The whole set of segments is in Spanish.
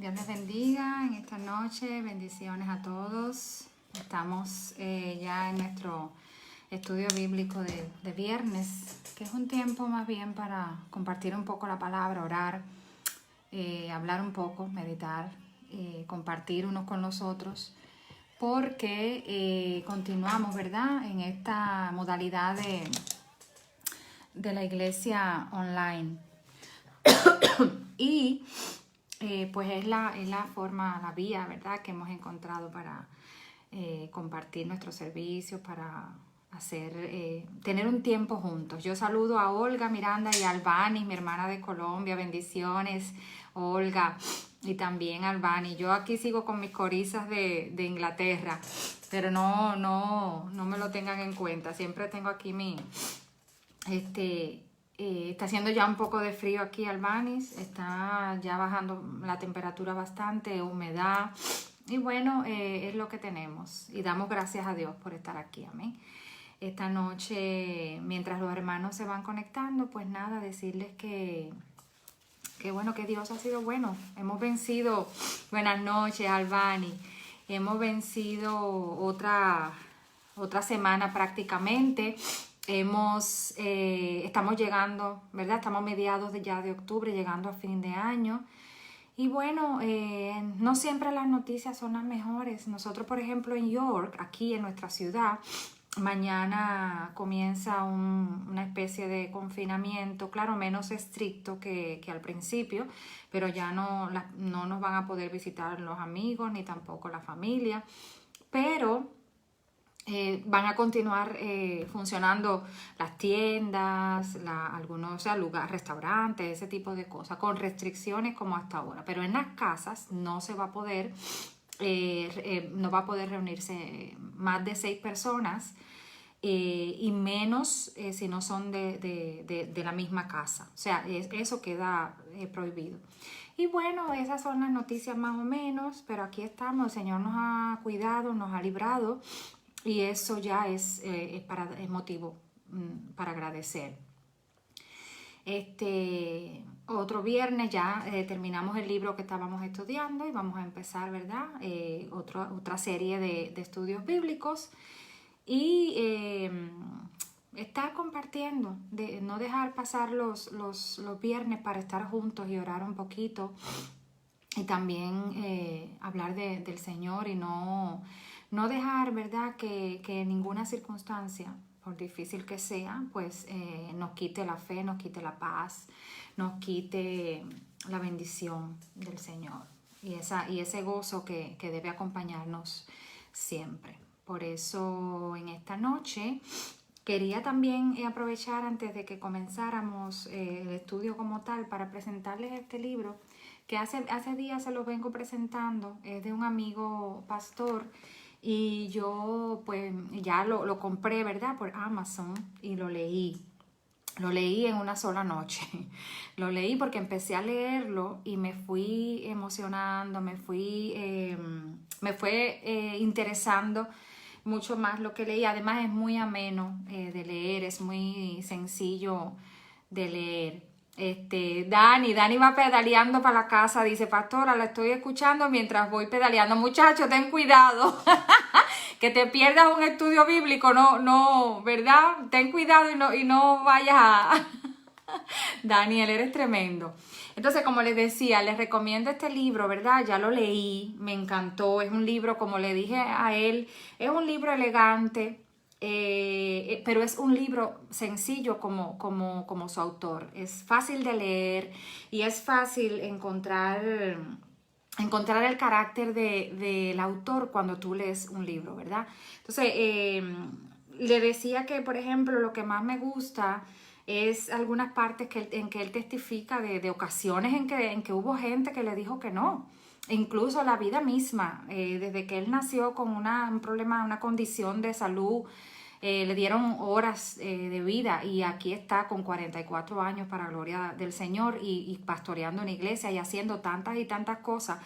Dios les bendiga en esta noche, bendiciones a todos. Estamos ya en nuestro estudio bíblico de viernes, que es un tiempo más bien para compartir un poco la palabra, orar, hablar un poco, meditar, compartir unos con los otros, porque continuamos, ¿verdad?, en esta modalidad de la iglesia online. Y pues es la forma, la vía, ¿verdad?, que hemos encontrado para compartir nuestros servicios, para tener un tiempo juntos. Yo saludo a Olga, Miranda y Albani, mi hermana de Colombia. Bendiciones, Olga, y también Albani. Yo aquí sigo con mis corizas de Inglaterra, pero no me lo tengan en cuenta. Siempre tengo aquí está haciendo ya un poco de frío aquí, Albanis, está ya bajando la temperatura bastante, humedad, y bueno, es lo que tenemos, y damos gracias a Dios por estar aquí, amén. Esta noche, mientras los hermanos se van conectando, pues nada, decirles que bueno, que Dios ha sido bueno. Hemos vencido, buenas noches, Albani, hemos vencido otra semana prácticamente. Estamos llegando, ¿verdad? Estamos mediados ya de octubre, llegando a fin de año. Y bueno, no siempre las noticias son las mejores. Nosotros, por ejemplo, en York, aquí en nuestra ciudad, mañana comienza una especie de confinamiento, claro, menos estricto que al principio, pero ya no nos van a poder visitar los amigos ni tampoco la familia, pero van a continuar funcionando las tiendas, algunos lugares, restaurantes, ese tipo de cosas, con restricciones como hasta ahora. Pero en las casas no se va a poder, no va a poder reunirse más de 6 personas y menos si no son de la misma casa. O sea, eso queda prohibido. Y bueno, esas son las noticias más o menos, pero aquí estamos, el Señor nos ha cuidado, nos ha librado. Y eso ya es motivo para agradecer. Otro viernes ya terminamos el libro que estábamos estudiando y vamos a empezar, ¿verdad? Otra serie de estudios bíblicos y estar compartiendo, no dejar pasar los viernes para estar juntos y orar un poquito y también hablar del Señor y no dejar, ¿verdad?, que ninguna circunstancia, por difícil que sea, pues nos quite la fe, nos quite la paz, nos quite la bendición del Señor y ese gozo que debe acompañarnos siempre. Por eso en esta noche quería también aprovechar antes de que comenzáramos el estudio como tal para presentarles este libro que hace días se los vengo presentando. Es de un amigo pastor y yo pues ya lo compré, ¿verdad?, por Amazon y lo leí. Lo leí en una sola noche. Lo leí porque empecé a leerlo y me fui emocionando, me fue interesando mucho más lo que leí. Además es muy ameno de leer, es muy sencillo de leer. Dani va pedaleando para la casa, dice: pastora, la estoy escuchando mientras voy pedaleando. Muchacho, ten cuidado. Que te pierdas un estudio bíblico, no, ¿verdad? Ten cuidado y no vayas a... Daniel, eres tremendo. Entonces, como les decía, les recomiendo este libro, ¿verdad? Ya lo leí, me encantó. Es un libro, como le dije a él, es un libro elegante, pero es un libro sencillo como su autor. Es fácil de leer y es fácil encontrar el carácter del autor cuando tú lees un libro, ¿verdad? Entonces, le decía que, por ejemplo, lo que más me gusta es algunas partes en que él testifica de ocasiones en que hubo gente que le dijo que no. Incluso la vida misma, desde que él nació con un problema, una condición de salud le dieron horas de vida y aquí está con 44 años para gloria del Señor y pastoreando en iglesia y haciendo tantas y tantas cosas.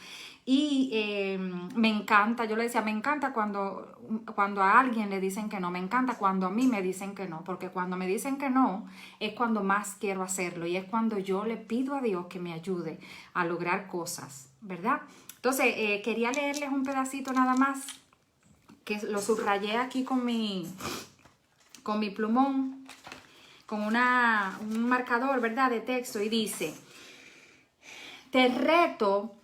Y me encanta, yo le decía, me encanta cuando a alguien le dicen que no, me encanta cuando a mí me dicen que no, porque cuando me dicen que no es cuando más quiero hacerlo y es cuando yo le pido a Dios que me ayude a lograr cosas, ¿verdad? Entonces, quería leerles un pedacito nada más, que lo subrayé aquí con mi plumón, con un marcador, ¿verdad?, de texto, y dice: te reto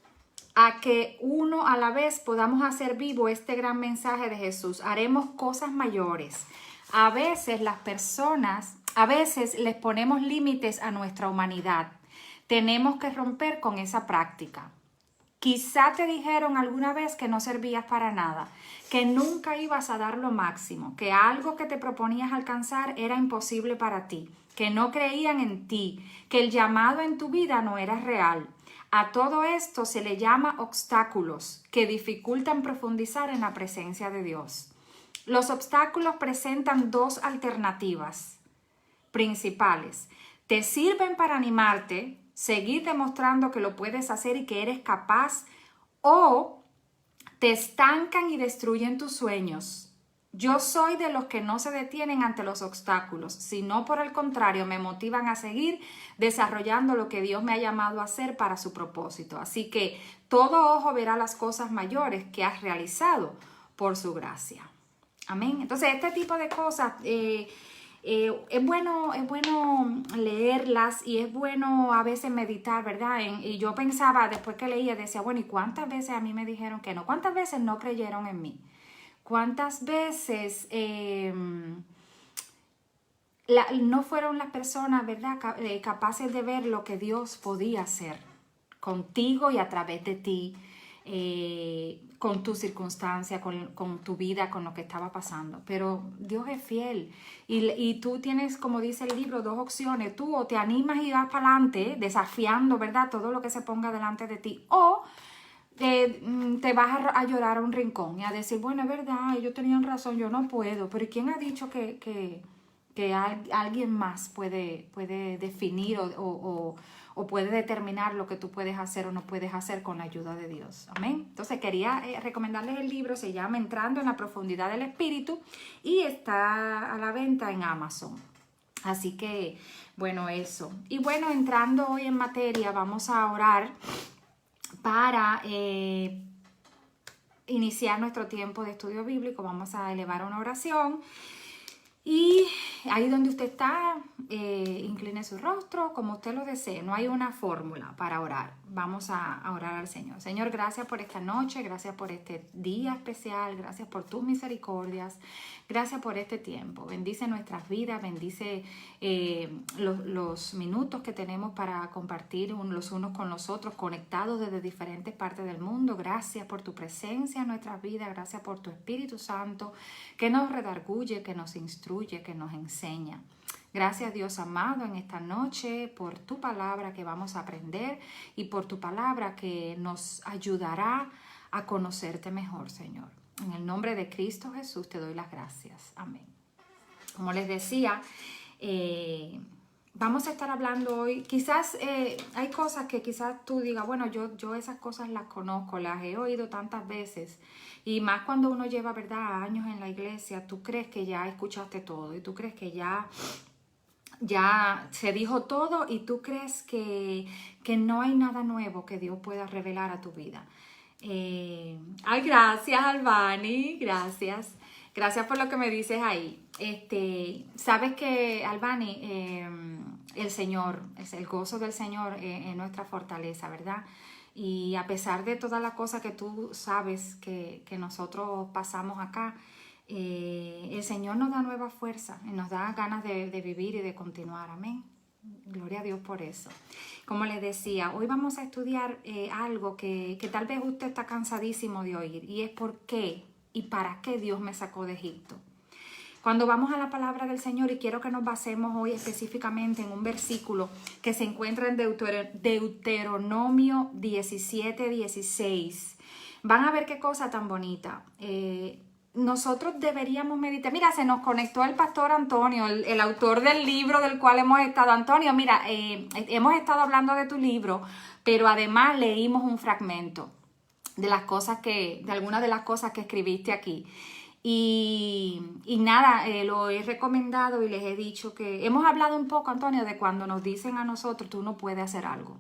a que uno a la vez podamos hacer vivo este gran mensaje de Jesús. Haremos cosas mayores. A veces les ponemos límites a nuestra humanidad. Tenemos que romper con esa práctica. Quizá te dijeron alguna vez que no servías para nada, que nunca ibas a dar lo máximo, que algo que te proponías alcanzar era imposible para ti, que no creían en ti, que el llamado en tu vida no era real. A todo esto se le llama obstáculos que dificultan profundizar en la presencia de Dios. Los obstáculos presentan dos alternativas principales. Te sirven para animarte, seguir demostrando que lo puedes hacer y que eres capaz, o te estancan y destruyen tus sueños. Yo soy de los que no se detienen ante los obstáculos, sino por el contrario me motivan a seguir desarrollando lo que Dios me ha llamado a hacer para su propósito. Así que todo ojo verá las cosas mayores que has realizado por su gracia. Amén. Entonces, este tipo de cosas es bueno leerlas y es bueno a veces meditar, ¿verdad? Y yo pensaba, después que leía, decía, bueno, ¿y cuántas veces a mí me dijeron que no? ¿Cuántas veces no creyeron en mí? ¿Cuántas veces no fueron las personas, ¿verdad?, capaces de ver lo que Dios podía hacer contigo y a través de ti, con tu circunstancia, con tu vida, con lo que estaba pasando? Pero Dios es fiel y tú tienes, como dice el libro, dos opciones. Tú o te animas y vas para adelante, desafiando, ¿verdad?, todo lo que se ponga delante de ti, o te vas a llorar a un rincón y a decir, bueno, es verdad, ellos tenían razón, yo no puedo. Pero ¿quién ha dicho que alguien más puede definir o puede determinar lo que tú puedes hacer o no puedes hacer con la ayuda de Dios? Amén. Entonces quería recomendarles el libro, se llama Entrando en la Profundidad del Espíritu y está a la venta en Amazon. Así que, bueno, eso. Y bueno, entrando hoy en materia, vamos a orar para iniciar nuestro tiempo de estudio bíblico. Vamos a elevar una oración y ahí donde usted está, incline su rostro como usted lo desee. No hay una fórmula para orar. Vamos a orar al Señor. Señor, gracias por esta noche, gracias por este día especial, gracias por tus misericordias, gracias por este tiempo. Bendice nuestras vidas, bendice los minutos que tenemos para compartir los unos con los otros, conectados desde diferentes partes del mundo. Gracias por tu presencia en nuestras vidas, gracias por tu Espíritu Santo que nos redarguye, que nos instruye, que nos enseña. Gracias, Dios amado, en esta noche por tu palabra que vamos a aprender y por tu palabra que nos ayudará a conocerte mejor, Señor. En el nombre de Cristo Jesús te doy las gracias. Amén. Como les decía, vamos a estar hablando hoy. Quizás hay cosas que quizás tú digas, bueno, yo esas cosas las conozco, las he oído tantas veces. Y más cuando uno lleva, ¿verdad?, años en la iglesia, tú crees que ya escuchaste todo y tú crees que ya se dijo todo y tú crees que no hay nada nuevo que Dios pueda revelar a tu vida. Ay, gracias, Albani, gracias. Gracias por lo que me dices ahí. Sabes que, Albani, el Señor, el gozo del Señor es nuestra fortaleza, ¿verdad? Y a pesar de todas las cosas que tú sabes que nosotros pasamos acá, el Señor nos da nueva fuerza y nos da ganas de vivir y de continuar. Amén. Gloria a Dios por eso. Como les decía, hoy vamos a estudiar algo que tal vez usted está cansadísimo de oír, y es por qué y para qué Dios me sacó de Egipto. Cuando vamos a la palabra del Señor, y quiero que nos basemos hoy específicamente en un versículo que se encuentra en Deuteronomio 17:16. Van a ver qué cosa tan bonita. nosotros deberíamos meditar. Mira, se nos conectó el pastor Antonio, el autor del libro del cual hemos estado. Antonio, mira, hemos estado hablando de tu libro, pero además leímos un fragmento de algunas de las cosas que escribiste aquí. Y nada, lo he recomendado y les he dicho que hemos hablado un poco, Antonio, de cuando nos dicen a nosotros, tú no puedes hacer algo.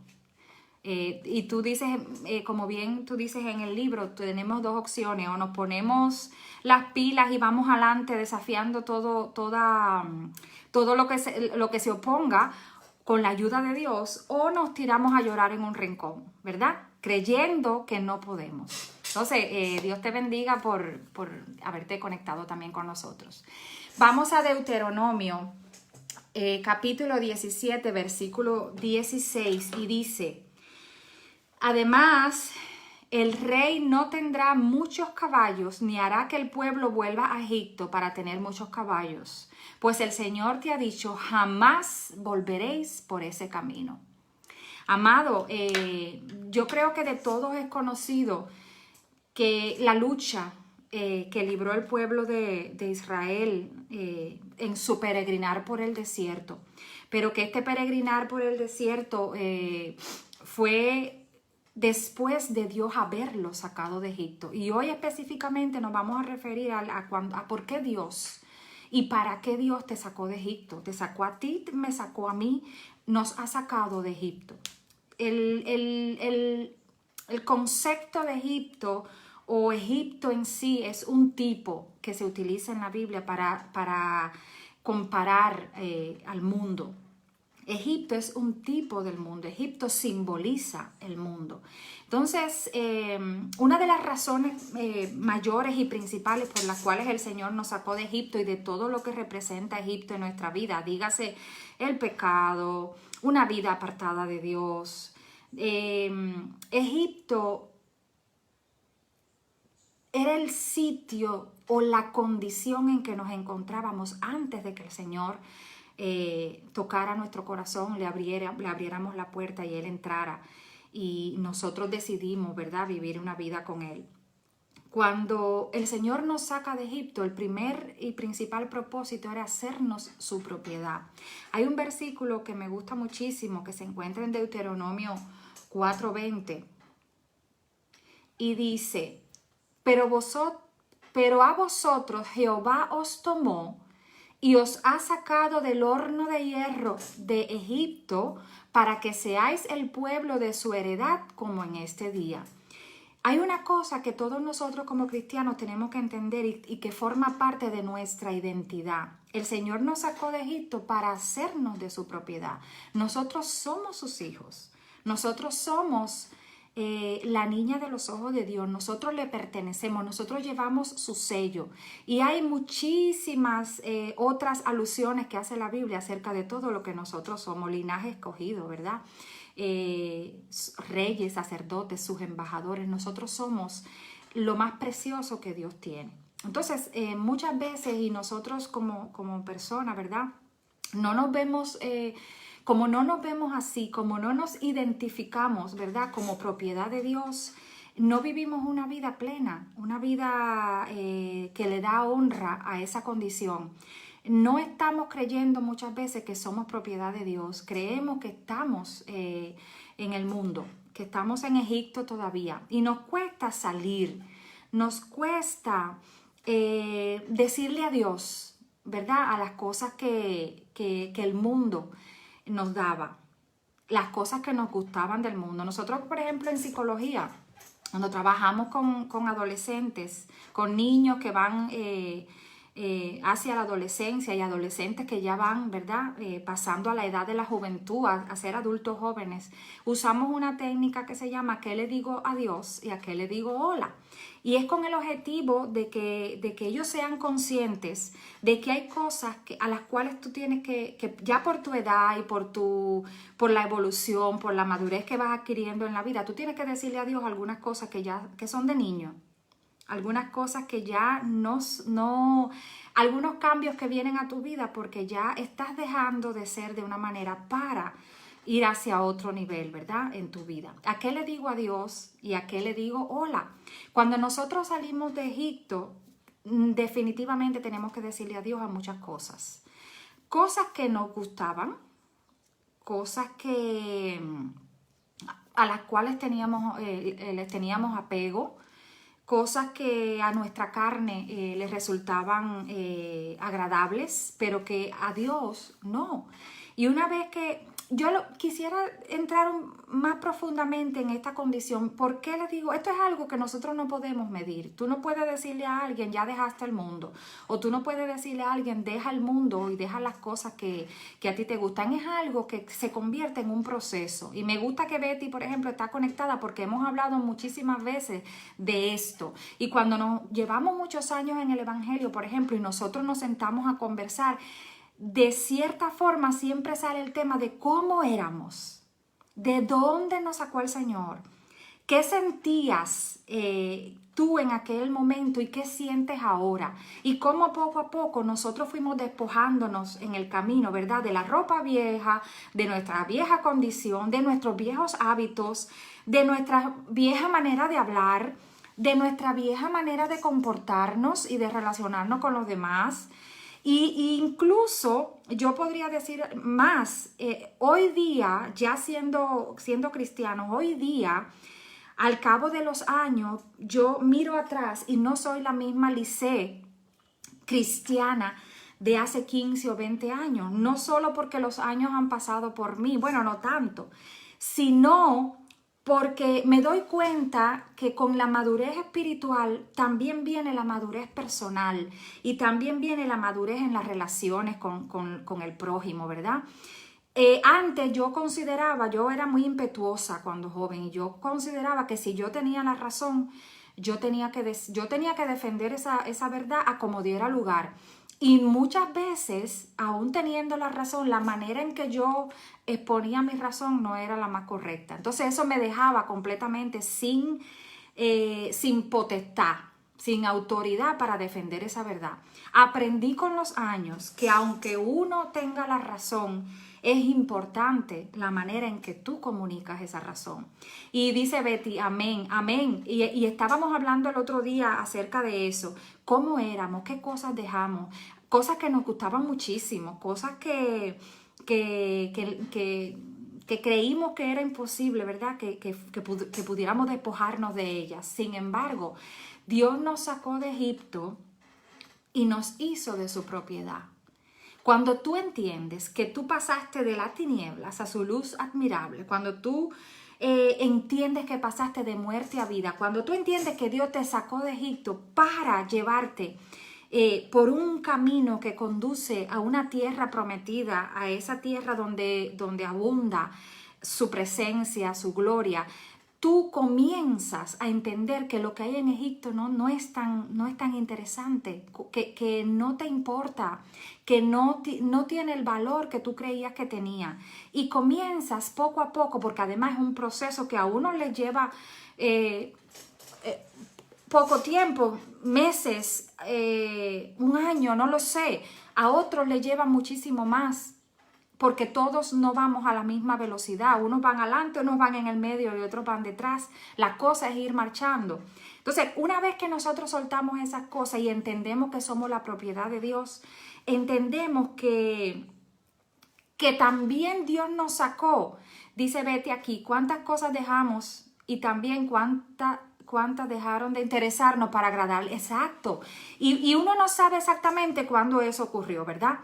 Y tú dices, como bien tú dices en el libro, tenemos dos opciones: o nos ponemos las pilas y vamos adelante desafiando todo lo que se oponga con la ayuda de Dios, o nos tiramos a llorar en un rincón, ¿verdad? Creyendo que no podemos. Entonces, Dios te bendiga por haberte conectado también con nosotros. Vamos a Deuteronomio, capítulo 17, versículo 16, y dice: además, el rey no tendrá muchos caballos, ni hará que el pueblo vuelva a Egipto para tener muchos caballos, pues el Señor te ha dicho, jamás volveréis por ese camino. Amado, yo creo que de todos es conocido que la lucha que libró el pueblo de Israel en su peregrinar por el desierto, pero que este peregrinar por el desierto fue después de Dios haberlo sacado de Egipto. Y hoy específicamente nos vamos a referir a por qué Dios y para qué Dios te sacó de Egipto. Te sacó a ti, me sacó a mí, nos ha sacado de Egipto. El concepto de Egipto o Egipto en sí es un tipo que se utiliza en la Biblia para comparar al mundo. Egipto es un tipo del mundo. Egipto simboliza el mundo. Entonces, una de las razones mayores y principales por las cuales el Señor nos sacó de Egipto y de todo lo que representa Egipto en nuestra vida, dígase el pecado, una vida apartada de Dios. Egipto era el sitio o la condición en que nos encontrábamos antes de que el Señor tocara nuestro corazón, le abriéramos la puerta y Él entrara y nosotros decidimos, ¿verdad?, vivir una vida con Él. Cuando el Señor nos saca de Egipto, el primer y principal propósito era hacernos su propiedad. Hay un versículo que me gusta muchísimo que se encuentra en Deuteronomio 4:20 y dice: pero a vosotros Jehová os tomó y os ha sacado del horno de hierro de Egipto para que seáis el pueblo de su heredad como en este día. Hay una cosa que todos nosotros como cristianos tenemos que entender y que forma parte de nuestra identidad. El Señor nos sacó de Egipto para hacernos de su propiedad. Nosotros somos sus hijos. Nosotros somos la niña de los ojos de Dios. Nosotros le pertenecemos, nosotros llevamos su sello. Y hay muchísimas otras alusiones que hace la Biblia acerca de todo lo que nosotros somos, linaje escogido, ¿verdad? Reyes, sacerdotes, sus embajadores. Nosotros somos lo más precioso que Dios tiene. Entonces, muchas veces, y nosotros como personas, ¿verdad?, no nos vemos... como no nos vemos así, como no nos identificamos, ¿verdad?, como propiedad de Dios, no vivimos una vida plena, una vida que le da honra a esa condición. No estamos creyendo muchas veces que somos propiedad de Dios. Creemos que estamos en el mundo, que estamos en Egipto todavía. Y nos cuesta salir, nos cuesta decirle a Dios, ¿verdad?, a las cosas que el mundo nos daba, las cosas que nos gustaban del mundo. Nosotros, por ejemplo, en psicología, cuando trabajamos con adolescentes, con niños que van hacia la adolescencia y adolescentes que ya van, ¿verdad?, pasando a la edad de la juventud, a ser adultos jóvenes, usamos una técnica que se llama ¿qué le digo a Dios y a qué le digo hola? Y es con el objetivo de que ellos sean conscientes de que hay cosas a las cuales tú tienes que ya por tu edad y por la evolución, por la madurez que vas adquiriendo en la vida, tú tienes que decirle a Dios algunas cosas que son de niño. Algunas cosas que ya algunos cambios que vienen a tu vida porque ya estás dejando de ser de una manera para ir hacia otro nivel, ¿verdad?, en tu vida. ¿A qué le digo a Dios y a qué le digo hola? Cuando nosotros salimos de Egipto, definitivamente tenemos que decirle adiós a muchas cosas. Cosas que nos gustaban, cosas a las cuales les teníamos apego, cosas que a nuestra carne les resultaban agradables, pero que a Dios no. Y una vez que quisiera entrar más profundamente en esta condición, ¿por qué les digo? Esto es algo que nosotros no podemos medir. Tú no puedes decirle a alguien, ya dejaste el mundo. O tú no puedes decirle a alguien, deja el mundo y deja las cosas que a ti te gustan. Es algo que se convierte en un proceso. Y me gusta que Betty, por ejemplo, está conectada porque hemos hablado muchísimas veces de esto. Y cuando nos llevamos muchos años en el Evangelio, por ejemplo, y nosotros nos sentamos a conversar, de cierta forma siempre sale el tema de cómo éramos, de dónde nos sacó el Señor, qué sentías tú en aquel momento y qué sientes ahora, y cómo poco a poco nosotros fuimos despojándonos en el camino, ¿verdad? De la ropa vieja, de nuestra vieja condición, de nuestros viejos hábitos, de nuestra vieja manera de hablar, de nuestra vieja manera de comportarnos y de relacionarnos con los demás. Y incluso yo podría decir más, hoy día, ya siendo cristiano, hoy día, al cabo de los años, yo miro atrás y no soy la misma Lisset cristiana de hace 15 o 20 años. No solo porque los años han pasado por mí, bueno, no tanto, sino porque me doy cuenta que con la madurez espiritual también viene la madurez personal y también viene la madurez en las relaciones con el prójimo, ¿verdad? Antes yo era muy impetuosa cuando joven y yo consideraba que si yo tenía la razón, yo tenía que defender esa verdad a como diera lugar. Y muchas veces, aún teniendo la razón, la manera en que yo exponía mi razón no era la más correcta. Entonces eso me dejaba completamente sin potestad, sin autoridad para defender esa verdad. Aprendí con los años que aunque uno tenga la razón, es importante la manera en que tú comunicas esa razón. Y dice Betty, amén, amén. Y estábamos hablando el otro día acerca de eso. ¿Cómo éramos? ¿Qué cosas dejamos? Cosas que nos gustaban muchísimo, cosas que creímos que era imposible, ¿verdad? Que pudiéramos despojarnos de ellas. Sin embargo, Dios nos sacó de Egipto y nos hizo de su propiedad. Cuando tú entiendes que tú pasaste de las tinieblas a su luz admirable, cuando tú entiendes que pasaste de muerte a vida, cuando tú entiendes que Dios te sacó de Egipto para llevarte por un camino que conduce a una tierra prometida, a esa tierra donde abunda su presencia, su gloria, tú comienzas a entender que lo que hay en Egipto no es tan interesante, que no te importa, que no tiene el valor que tú creías que tenía. Y comienzas poco a poco, porque además es un proceso que a uno le lleva poco tiempo, meses, un año, no lo sé. A otros le lleva muchísimo más, porque todos no vamos a la misma velocidad. Unos van adelante, unos van en el medio y otros van detrás. La cosa es ir marchando. Entonces, una vez que nosotros soltamos esas cosas y entendemos que somos la propiedad de Dios, entendemos que también Dios nos sacó. Dice Betty aquí, ¿cuántas cosas dejamos? Y también cuántas dejaron de interesarnos para agradarle. Exacto. Y uno no sabe exactamente cuándo eso ocurrió, ¿verdad?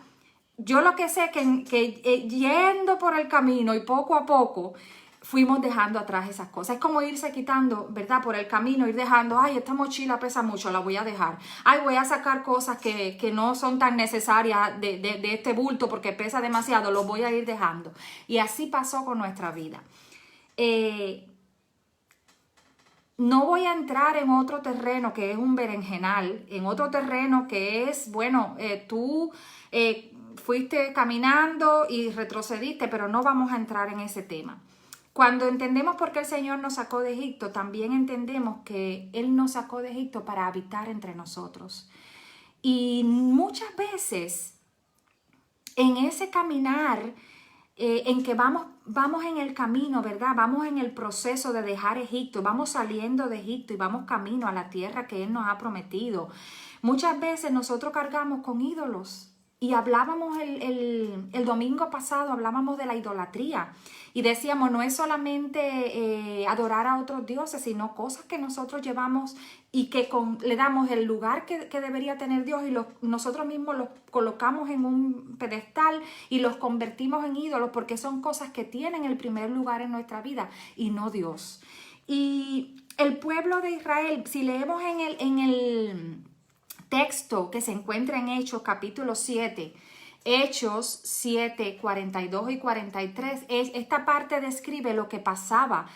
Yo lo que sé es que yendo por el camino y poco a poco fuimos dejando atrás esas cosas. Es como irse quitando, ¿verdad? Por el camino, ir dejando, ay, esta mochila pesa mucho, la voy a dejar. Ay, voy a sacar cosas que no son tan necesarias de este bulto porque pesa demasiado, lo voy a ir dejando. Y así pasó con nuestra vida. No voy a entrar en otro terreno que es un berenjenal, en otro terreno que es, bueno, tú fuiste caminando y retrocediste, pero no vamos a entrar en ese tema. Cuando entendemos por qué el Señor nos sacó de Egipto, también entendemos que Él nos sacó de Egipto para habitar entre nosotros. Y muchas veces en ese caminar en que vamos en el camino, ¿verdad? Vamos en el proceso de dejar Egipto, vamos saliendo de Egipto y vamos camino a la tierra que Él nos ha prometido. Muchas veces nosotros cargamos con ídolos. Y hablábamos el domingo pasado, hablábamos de la idolatría y decíamos, no es solamente adorar a otros dioses, sino cosas que nosotros llevamos y que le damos el lugar que debería tener Dios y nosotros mismos los colocamos en un pedestal y los convertimos en ídolos porque son cosas que tienen el primer lugar en nuestra vida y no Dios. Y el pueblo de Israel, si leemos en el texto que se encuentra en Hechos capítulo 7, Hechos 7, 42 y 43, esta parte describe lo que pasaba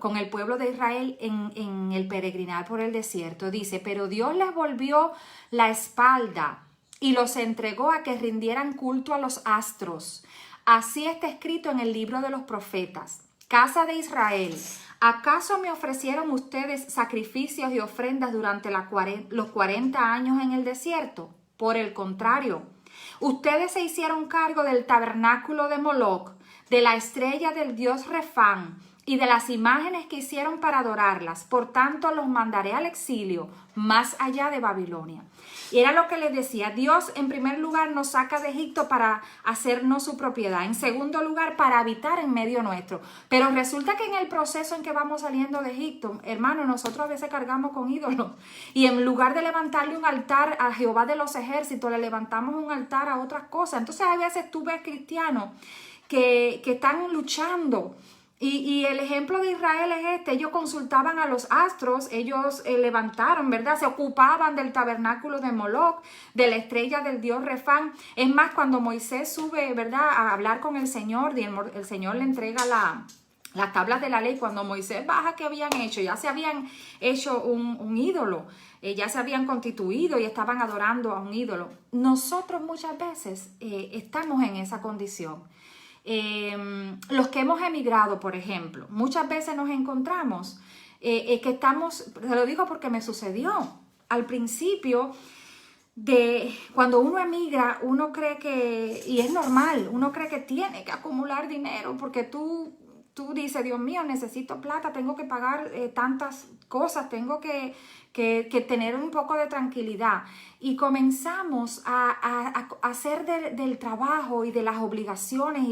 con el pueblo de Israel en el peregrinar por el desierto. Dice, pero Dios les volvió la espalda y los entregó a que rindieran culto a los astros. Así está escrito en el libro de los profetas. Casa de Israel, ¿acaso me ofrecieron ustedes sacrificios y ofrendas durante los 40 años en el desierto? Por el contrario, ustedes se hicieron cargo del tabernáculo de Moloc, de la estrella del dios Refán y de las imágenes que hicieron para adorarlas. Por tanto, los mandaré al exilio, más allá de Babilonia. Y era lo que les decía, Dios en primer lugar nos saca de Egipto para hacernos su propiedad, en segundo lugar para habitar en medio nuestro. Pero resulta que en el proceso en que vamos saliendo de Egipto, hermano, nosotros a veces cargamos con ídolos y en lugar de levantarle un altar a Jehová de los ejércitos, le levantamos un altar a otras cosas. Entonces a veces tú ves cristianos que están luchando. Y el ejemplo de Israel es este, ellos consultaban a los astros, ellos levantaron, ¿verdad? Se ocupaban del tabernáculo de Moloc, de la estrella del dios Refán. Es más, cuando Moisés sube, ¿verdad?, a hablar con el Señor, y el Señor le entrega las tablas de la ley, cuando Moisés baja, ¿qué habían hecho? Ya se habían hecho un ídolo, ya se habían constituido y estaban adorando a un ídolo. Nosotros muchas veces estamos en esa condición. Los que hemos emigrado, por ejemplo, muchas veces nos encontramos que estamos, te lo digo porque me sucedió al principio cuando uno emigra, uno cree que, y es normal, uno cree que tiene que acumular dinero porque tú dices, Dios mío, necesito plata, tengo que pagar tantas cosas, tengo que tener un poco de tranquilidad. Y comenzamos a hacer del trabajo y de las obligaciones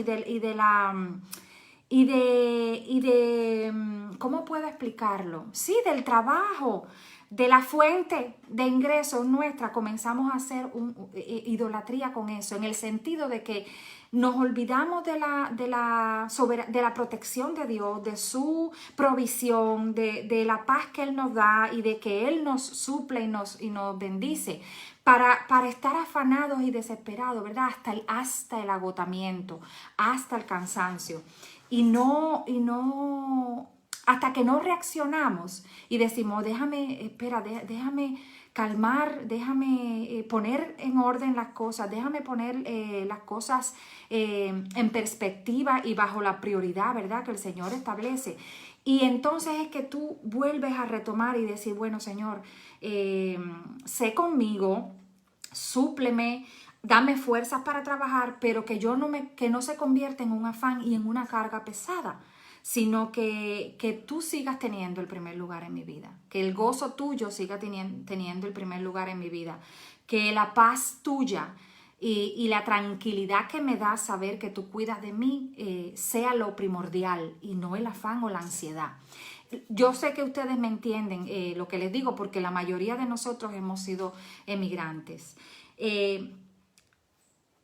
¿cómo puedo explicarlo? Sí, del trabajo, de la fuente de ingresos nuestra, comenzamos a hacer idolatría con eso, en el sentido de que nos olvidamos de la protección de Dios, de su provisión, de la paz que Él nos da y de que Él nos suple y nos bendice para estar afanados y desesperados, ¿verdad? Hasta el agotamiento, hasta el cansancio. Hasta que no reaccionamos y decimos, déjame calmar, déjame poner en orden las cosas, déjame poner las cosas en perspectiva y bajo la prioridad, ¿verdad?, que el Señor establece. Y entonces es que tú vuelves a retomar y decir, bueno, Señor, sé conmigo, súpleme, dame fuerzas para trabajar, pero que no se convierta en un afán y en una carga pesada, sino que tú sigas teniendo el primer lugar en mi vida, que el gozo tuyo siga teniendo el primer lugar en mi vida, que la paz tuya y la tranquilidad que me da saber que tú cuidas de mí sea lo primordial y no el afán o la ansiedad. Yo sé que ustedes me entienden lo que les digo porque la mayoría de nosotros hemos sido emigrantes.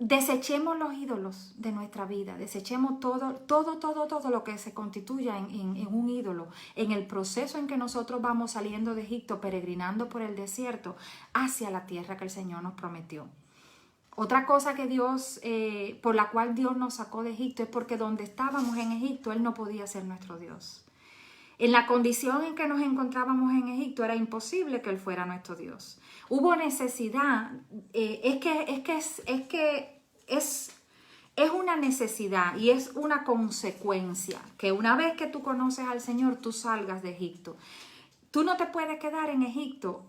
Desechemos los ídolos de nuestra vida, desechemos todo lo que se constituya en un ídolo, en el proceso en que nosotros vamos saliendo de Egipto, peregrinando por el desierto hacia la tierra que el Señor nos prometió. Otra cosa que por la cual Dios nos sacó de Egipto es porque donde estábamos en Egipto, Él no podía ser nuestro Dios. En la condición en que nos encontrábamos en Egipto era imposible que Él fuera nuestro Dios. Hubo necesidad, es una necesidad y es una consecuencia que una vez que tú conoces al Señor, tú salgas de Egipto. Tú no te puedes quedar en Egipto,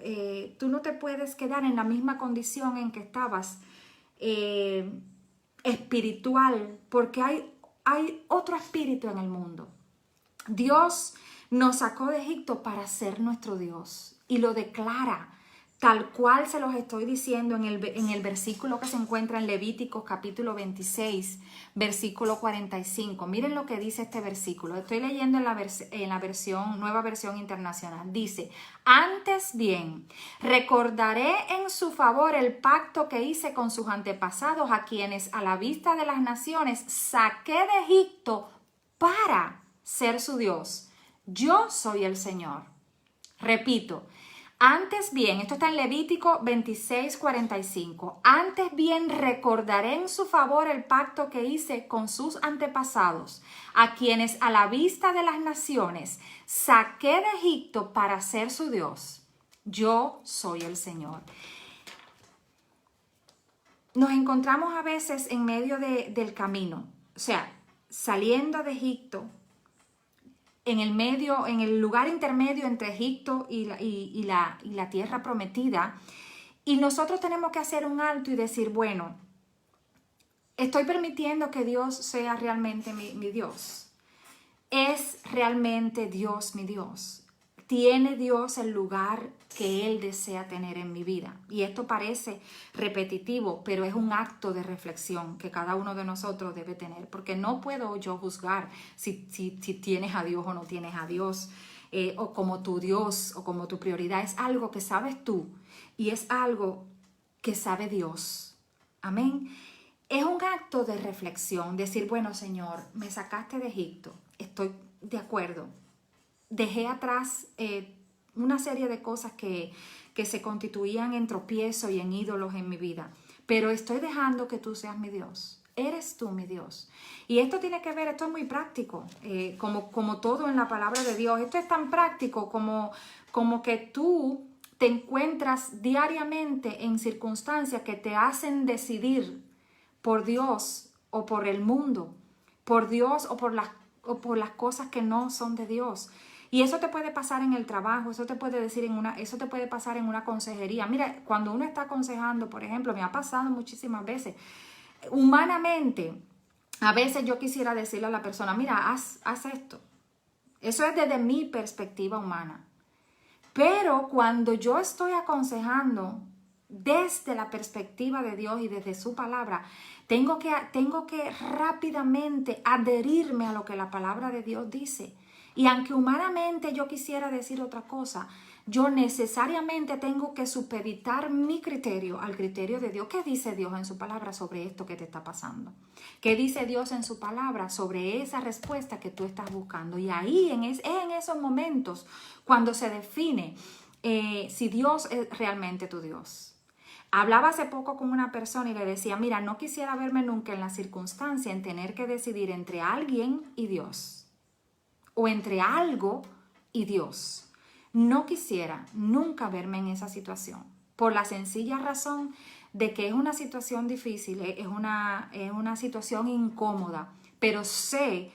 tú no te puedes quedar en la misma condición en que estabas espiritual, porque hay otro espíritu en el mundo. Dios nos sacó de Egipto para ser nuestro Dios y lo declara tal cual se los estoy diciendo en el versículo que se encuentra en Levíticos capítulo 26, versículo 45. Miren lo que dice este versículo. Estoy leyendo en la versión, nueva versión internacional. Dice, antes bien, recordaré en su favor el pacto que hice con sus antepasados, a quienes a la vista de las naciones saqué de Egipto para ser su Dios. Yo soy el Señor. Repito, antes bien, esto está en Levítico 26:45. Antes bien recordaré en su favor el pacto que hice con sus antepasados, a quienes a la vista de las naciones saqué de Egipto para ser su Dios. Yo soy el Señor. Nos encontramos a veces en medio del camino, o sea, saliendo de Egipto, en el lugar intermedio entre Egipto y la tierra prometida, y nosotros tenemos que hacer un alto y decir, bueno, estoy permitiendo que Dios sea realmente mi Dios. ¿Es realmente Dios mi Dios? ¿Tiene Dios el lugar que Él desea tener en mi vida? Y esto parece repetitivo, pero es un acto de reflexión que cada uno de nosotros debe tener, porque no puedo yo juzgar si tienes a Dios o no tienes a Dios, o como tu Dios o como tu prioridad. Es algo que sabes tú y es algo que sabe Dios. Amén. Es un acto de reflexión, decir, bueno, Señor, me sacaste de Egipto, estoy de acuerdo. Dejé atrás una serie de cosas que se constituían en tropiezo y en ídolos en mi vida, pero estoy dejando que tú seas mi Dios. Eres tú mi Dios. Y esto tiene que ver, esto es muy práctico, como todo en la palabra de Dios. Esto es tan práctico como que tú te encuentras diariamente en circunstancias que te hacen decidir por Dios o por el mundo, por Dios o por las cosas que no son de Dios. Y eso te puede pasar en el trabajo, eso te puede pasar en una consejería. Mira, cuando uno está aconsejando, por ejemplo, me ha pasado muchísimas veces, humanamente, a veces yo quisiera decirle a la persona, mira, haz esto. Eso es desde mi perspectiva humana. Pero cuando yo estoy aconsejando desde la perspectiva de Dios y desde su palabra, tengo que rápidamente adherirme a lo que la palabra de Dios dice. Y aunque humanamente yo quisiera decir otra cosa, yo necesariamente tengo que supeditar mi criterio al criterio de Dios. ¿Qué dice Dios en su palabra sobre esto que te está pasando? ¿Qué dice Dios en su palabra sobre esa respuesta que tú estás buscando? Y ahí es en esos momentos cuando se define si Dios es realmente tu Dios. Hablaba hace poco con una persona y le decía, mira, no quisiera verme nunca en la circunstancia en tener que decidir entre alguien y Dios o entre algo y Dios. No quisiera nunca verme en esa situación por la sencilla razón de que es una situación difícil, es una situación incómoda, pero sé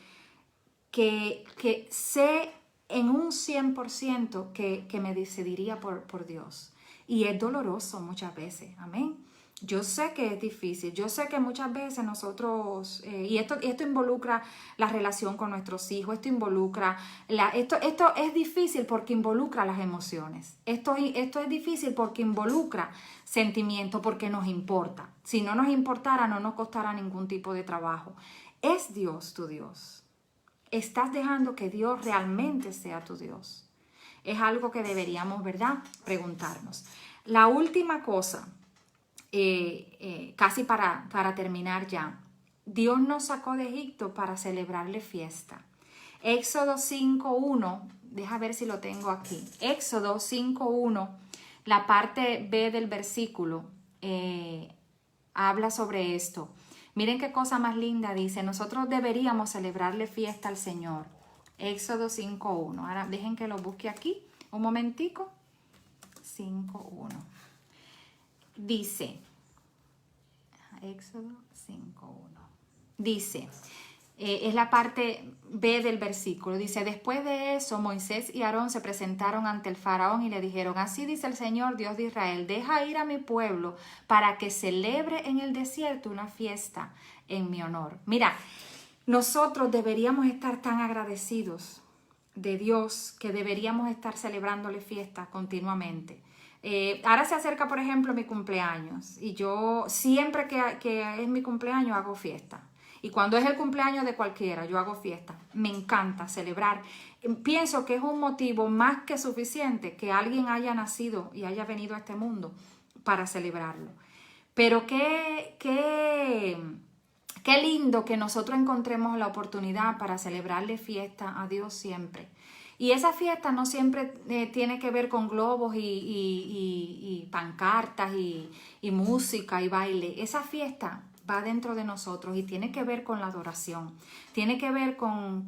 que sé en un 100% que me decidiría por Dios. Y es doloroso muchas veces, amén. Yo sé que es difícil, yo sé que muchas veces nosotros, y esto involucra la relación con nuestros hijos, esto es difícil porque involucra las emociones, esto es difícil porque involucra sentimientos, porque nos importa. Si no nos importara, no nos costara ningún tipo de trabajo. ¿Es Dios tu Dios? ¿Estás dejando que Dios realmente sea tu Dios? Es algo que deberíamos, ¿verdad?, preguntarnos. La última cosa, casi para terminar ya. Dios nos sacó de Egipto para celebrarle fiesta. Éxodo 5.1, deja ver si lo tengo aquí. Éxodo 5.1, la parte B del versículo, habla sobre esto. Miren qué cosa más linda dice. Nosotros deberíamos celebrarle fiesta al Señor. Éxodo 5.1. Ahora dejen que lo busque aquí un momentico. 5.1. Dice, Éxodo 5.1. Dice, Es la parte B del versículo. Dice, después de eso, Moisés y Aarón se presentaron ante el faraón y le dijeron, así dice el Señor, Dios de Israel, deja ir a mi pueblo para que celebre en el desierto una fiesta en mi honor. Mira, nosotros deberíamos estar tan agradecidos de Dios que deberíamos estar celebrándole fiesta continuamente. Ahora se acerca, por ejemplo, mi cumpleaños y yo siempre que es mi cumpleaños hago fiesta. Y cuando es el cumpleaños de cualquiera, yo hago fiesta. Me encanta celebrar. Pienso que es un motivo más que suficiente que alguien haya nacido y haya venido a este mundo para celebrarlo. Pero qué lindo que nosotros encontremos la oportunidad para celebrarle fiesta a Dios siempre. Y esa fiesta no siempre tiene que ver con globos y pancartas y música y baile. Esa fiesta va dentro de nosotros y tiene que ver con la adoración. Tiene que ver con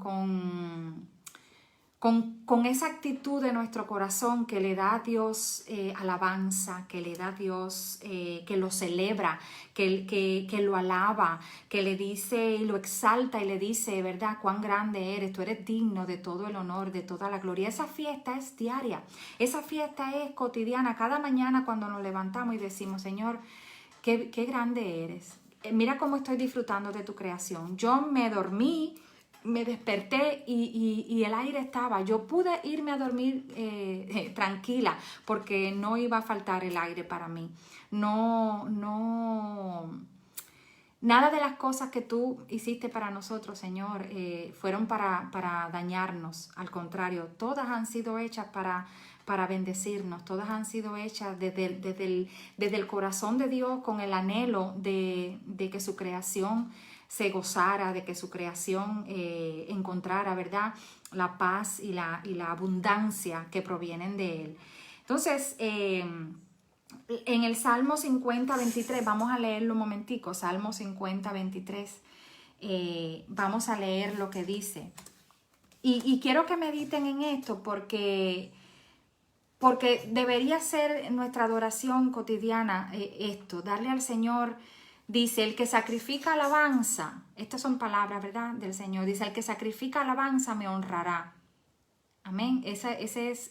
esa actitud de nuestro corazón que le da a Dios alabanza, que le da a Dios, que lo celebra, que lo alaba, que le dice y lo exalta y le dice, ¿verdad? Cuán grande eres, tú eres digno de todo el honor, de toda la gloria. Esa fiesta es diaria, esa fiesta es cotidiana. Cada mañana cuando nos levantamos y decimos, Señor, qué grande eres. Mira cómo estoy disfrutando de tu creación. Yo me dormí, me desperté y el aire estaba. Yo pude irme a dormir tranquila porque no iba a faltar el aire para mí. Nada de las cosas que tú hiciste para nosotros, Señor, fueron para dañarnos. Al contrario, todas han sido hechas para bendecirnos. Todas han sido hechas desde el corazón de Dios con el anhelo de que su creación se gozara, de que su creación encontrara, ¿verdad?, la paz y la abundancia que provienen de Él. Entonces, en el Salmo 50, 23, vamos a leerlo un momentico, Salmo 50, 23, vamos a leer lo que dice. Y quiero que mediten en esto porque debería ser nuestra adoración cotidiana esto, darle al Señor. Dice, el que sacrifica alabanza, estas son palabras, ¿verdad?, del Señor. Dice, el que sacrifica alabanza me honrará. Amén. Esa es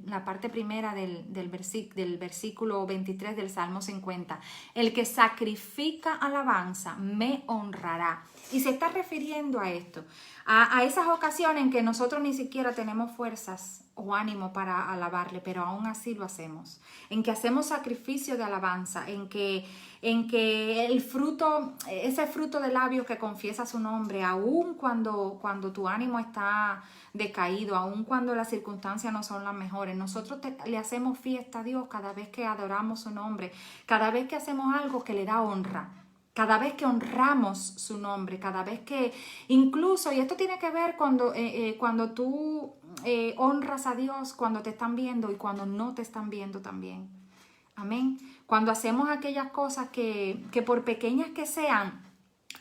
la parte primera del versículo 23 del Salmo 50. El que sacrifica alabanza me honrará. Y se está refiriendo a esto, a esas ocasiones en que nosotros ni siquiera tenemos fuerzas o ánimo para alabarle, pero aún así lo hacemos. En que hacemos sacrificio de alabanza, en que el fruto, ese fruto de labios que confiesa su nombre, aún cuando tu ánimo está decaído, aun cuando las circunstancias no son las mejores, nosotros le hacemos fiesta a Dios cada vez que adoramos su nombre, cada vez que hacemos algo que le da honra, cada vez que honramos su nombre, cada vez que incluso, y esto tiene que ver cuando tú honras a Dios, cuando te están viendo y cuando no te están viendo también. Amén. Cuando hacemos aquellas cosas que por pequeñas que sean,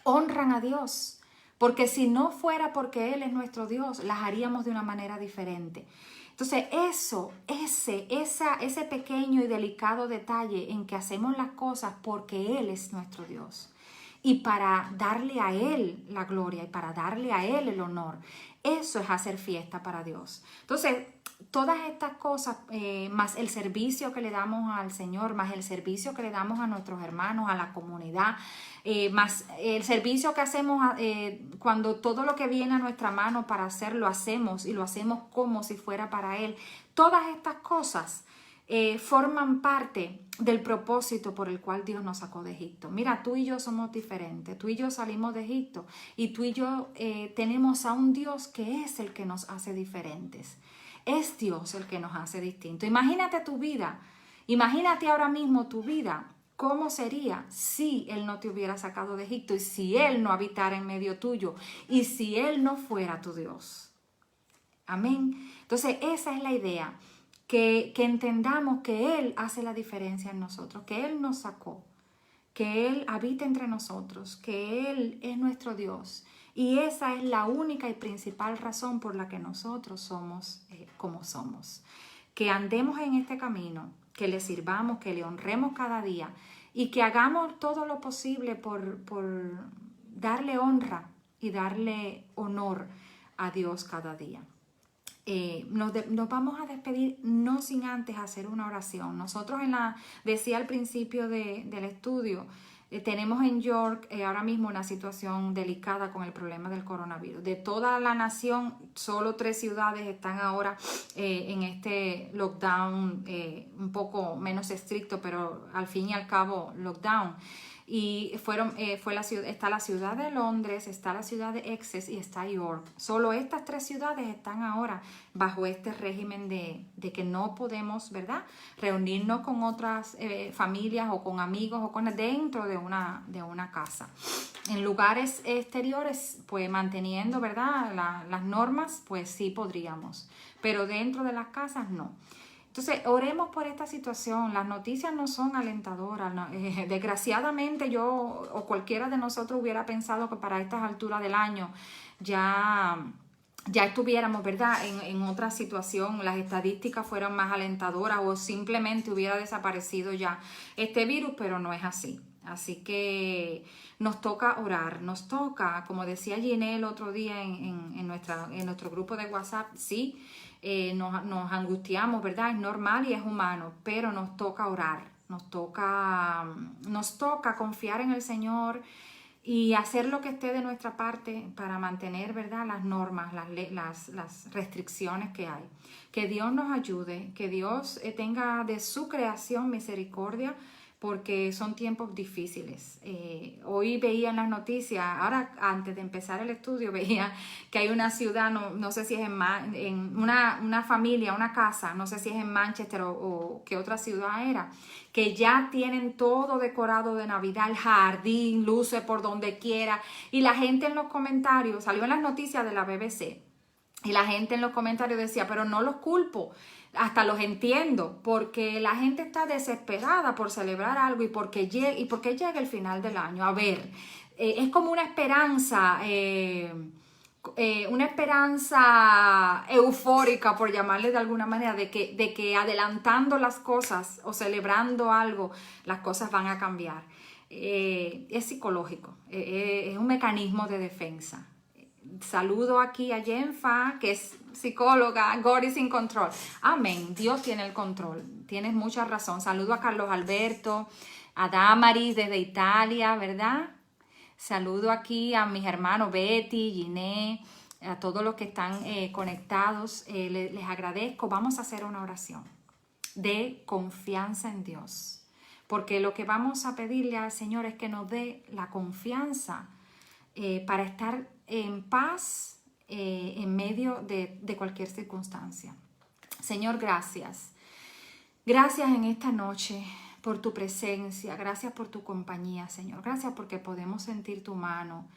honran a Dios. Porque si no fuera porque Él es nuestro Dios, las haríamos de una manera diferente. Entonces ese pequeño y delicado detalle en que hacemos las cosas porque Él es nuestro Dios y para darle a Él la gloria y para darle a Él el honor, eso es hacer fiesta para Dios. Entonces, todas estas cosas, más el servicio que le damos al Señor, más el servicio que le damos a nuestros hermanos, a la comunidad, más el servicio que hacemos cuando todo lo que viene a nuestra mano para hacerlo hacemos y lo hacemos como si fuera para Él. Todas estas cosas forman parte del propósito por el cual Dios nos sacó de Egipto. Mira, tú y yo somos diferentes, tú y yo salimos de Egipto y tú y yo tenemos a un Dios que es el que nos hace diferentes. Es Dios el que nos hace distintos. Imagínate tu vida, imagínate ahora mismo tu vida, ¿cómo sería si Él no te hubiera sacado de Egipto y si Él no habitara en medio tuyo y si Él no fuera tu Dios? Amén. Entonces esa es la idea, que entendamos que Él hace la diferencia en nosotros, que Él nos sacó, que Él habita entre nosotros, que Él es nuestro Dios. Y esa es la única y principal razón por la que nosotros somos como somos. Que andemos en este camino, que le sirvamos, que le honremos cada día y que hagamos todo lo posible por darle honra y darle honor a Dios cada día. Nos vamos a despedir no sin antes hacer una oración. Nosotros decía al principio del estudio, tenemos en York ahora mismo una situación delicada con el problema del coronavirus. De toda la nación, solo 3 ciudades están ahora en este lockdown un poco menos estricto, pero al fin y al cabo lockdown. Y está la ciudad de Londres, está la ciudad de Essex y está York. Solo estas 3 ciudades están ahora bajo este régimen de que no podemos, ¿verdad?, reunirnos con otras familias o con amigos o dentro de una casa. En lugares exteriores, pues manteniendo, ¿verdad?, las normas, pues sí podríamos, pero dentro de las casas no. Entonces, oremos por esta situación. Las noticias no son alentadoras. ¿No? Desgraciadamente yo o cualquiera de nosotros hubiera pensado que para estas alturas del año ya estuviéramos, ¿verdad?, en otra situación, las estadísticas fueran más alentadoras o simplemente hubiera desaparecido ya este virus, pero no es así. Así que nos toca orar, nos toca, como decía Ginelle el otro día en nuestro grupo de WhatsApp, sí, nos angustiamos, ¿verdad? Es normal y es humano, pero nos toca orar, nos toca confiar en el Señor y hacer lo que esté de nuestra parte para mantener, ¿verdad?, las normas, las restricciones que hay. Que Dios nos ayude, que Dios tenga de su creación misericordia, porque son tiempos difíciles. Hoy veía en las noticias, ahora antes de empezar el estudio, veía que hay una ciudad, no sé si es en una familia, una casa, no sé si es en Manchester o qué otra ciudad era, que ya tienen todo decorado de Navidad, el jardín, luces por donde quiera, y la gente en los comentarios, salió en las noticias de la BBC, y la gente en los comentarios decía, pero no los culpo, hasta los entiendo, porque la gente está desesperada por celebrar algo y porque llega el final del año. A ver, es como una esperanza eufórica, por llamarle de alguna manera, de que adelantando las cosas o celebrando algo, las cosas van a cambiar. Es psicológico, es un mecanismo de defensa. Saludo aquí a Jenfa, que es psicóloga. God is in control. Amén. Dios tiene el control. Tienes mucha razón. Saludo a Carlos Alberto, a Damaris desde Italia, ¿verdad? Saludo aquí a mis hermanos Betty, Giné, a todos los que están conectados. Les agradezco. Vamos a hacer una oración de confianza en Dios. Porque lo que vamos a pedirle al Señor es que nos dé la confianza para estar en paz en medio de cualquier circunstancia. Señor, gracias. Gracias en esta noche por tu presencia. Gracias por tu compañía, Señor. Gracias porque podemos sentir tu mano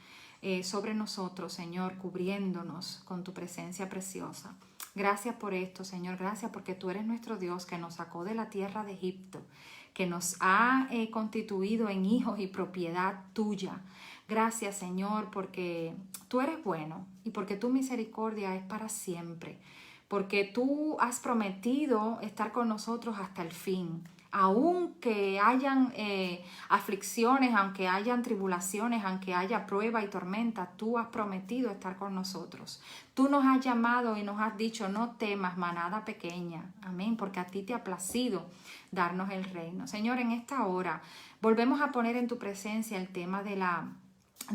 sobre nosotros, Señor, cubriéndonos con tu presencia preciosa. Gracias por esto, Señor. Gracias porque tú eres nuestro Dios que nos sacó de la tierra de Egipto, que nos ha constituido en hijos y propiedad tuya. Gracias, Señor, porque tú eres bueno y porque tu misericordia es para siempre, porque tú has prometido estar con nosotros hasta el fin. Aunque hayan aflicciones, aunque hayan tribulaciones, aunque haya prueba y tormenta, tú has prometido estar con nosotros. Tú nos has llamado y nos has dicho, no temas, manada pequeña. Amén, porque a ti te ha placido darnos el reino. Señor, en esta hora volvemos a poner en tu presencia el tema de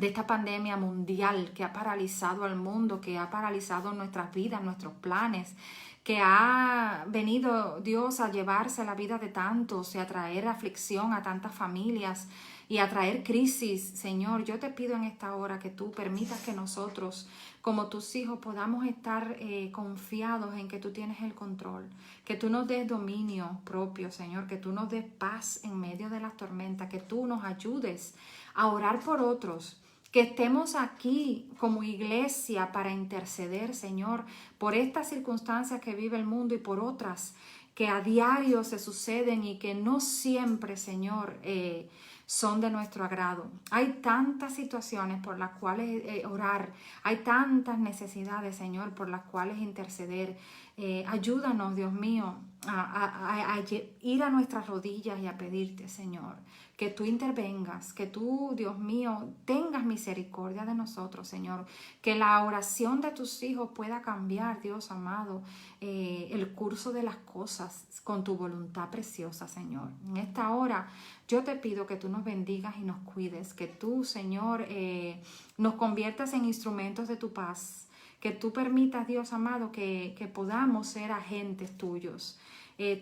esta pandemia mundial que ha paralizado al mundo, que ha paralizado nuestras vidas, nuestros planes, que ha venido Dios a llevarse la vida de tantos y a traer aflicción a tantas familias y a traer crisis. Señor, yo te pido en esta hora que tú permitas que nosotros, como tus hijos, podamos estar confiados en que tú tienes el control, que tú nos des dominio propio, Señor, que tú nos des paz en medio de las tormentas, que tú nos ayudes a orar por otros, que estemos aquí como iglesia para interceder, Señor, por estas circunstancias que vive el mundo y por otras que a diario se suceden y que no siempre, Señor, son de nuestro agrado. Hay tantas situaciones por las cuales orar, hay tantas necesidades, Señor, por las cuales interceder. Ayúdanos, Dios mío, a ir a nuestras rodillas y a pedirte, Señor, que tú intervengas, que tú, Dios mío, tengas misericordia de nosotros, Señor, que la oración de tus hijos pueda cambiar, Dios amado, el curso de las cosas con tu voluntad preciosa, Señor. En esta hora yo te pido que tú nos bendigas y nos cuides, que tú, Señor, nos conviertas en instrumentos de tu paz, que tú permitas, Dios amado, que podamos ser agentes tuyos.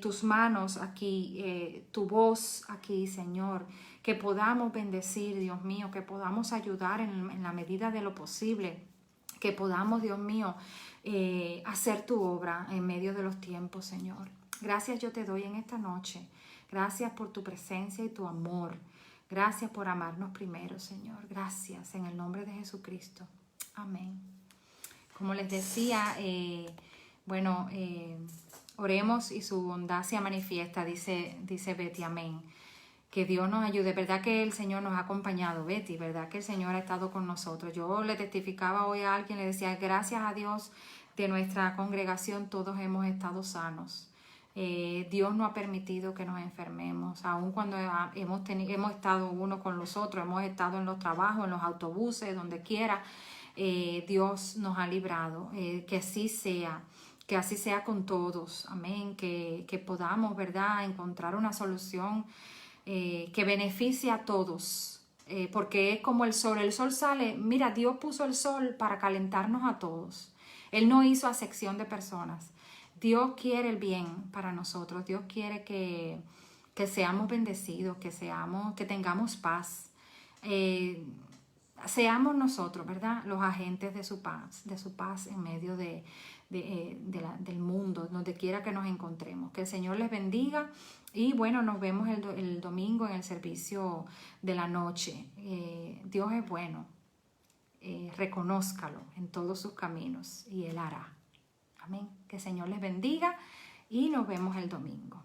Tus manos aquí, tu voz aquí, Señor, que podamos bendecir, Dios mío, que podamos ayudar en la medida de lo posible, que podamos, Dios mío, hacer tu obra en medio de los tiempos, Señor. Gracias yo te doy en esta noche. Gracias por tu presencia y tu amor. Gracias por amarnos primero, Señor. Gracias en el nombre de Jesucristo. Amén. Como les decía, oremos y su bondad se manifiesta, dice Betty, amén. Que Dios nos ayude, verdad que el Señor nos ha acompañado, Betty, verdad que el Señor ha estado con nosotros. Yo le testificaba hoy a alguien, le decía, gracias a Dios de nuestra congregación todos hemos estado sanos. Dios no ha permitido que nos enfermemos, aun cuando hemos estado uno con los otros, hemos estado en los trabajos, en los autobuses, donde quiera. Dios nos ha librado, que así sea con todos, amén, que podamos, ¿verdad?, encontrar una solución que beneficie a todos, porque es como el sol sale, mira, Dios puso el sol para calentarnos a todos, Él no hizo acepción de personas, Dios quiere el bien para nosotros, Dios quiere que seamos bendecidos, que tengamos paz, seamos nosotros, ¿verdad?, los agentes de su paz en medio del mundo, donde quiera que nos encontremos. Que el Señor les bendiga y bueno, nos vemos el domingo en el servicio de la noche. Dios es bueno, reconózcalo en todos sus caminos y Él hará. Amén. Que el Señor les bendiga y nos vemos el domingo.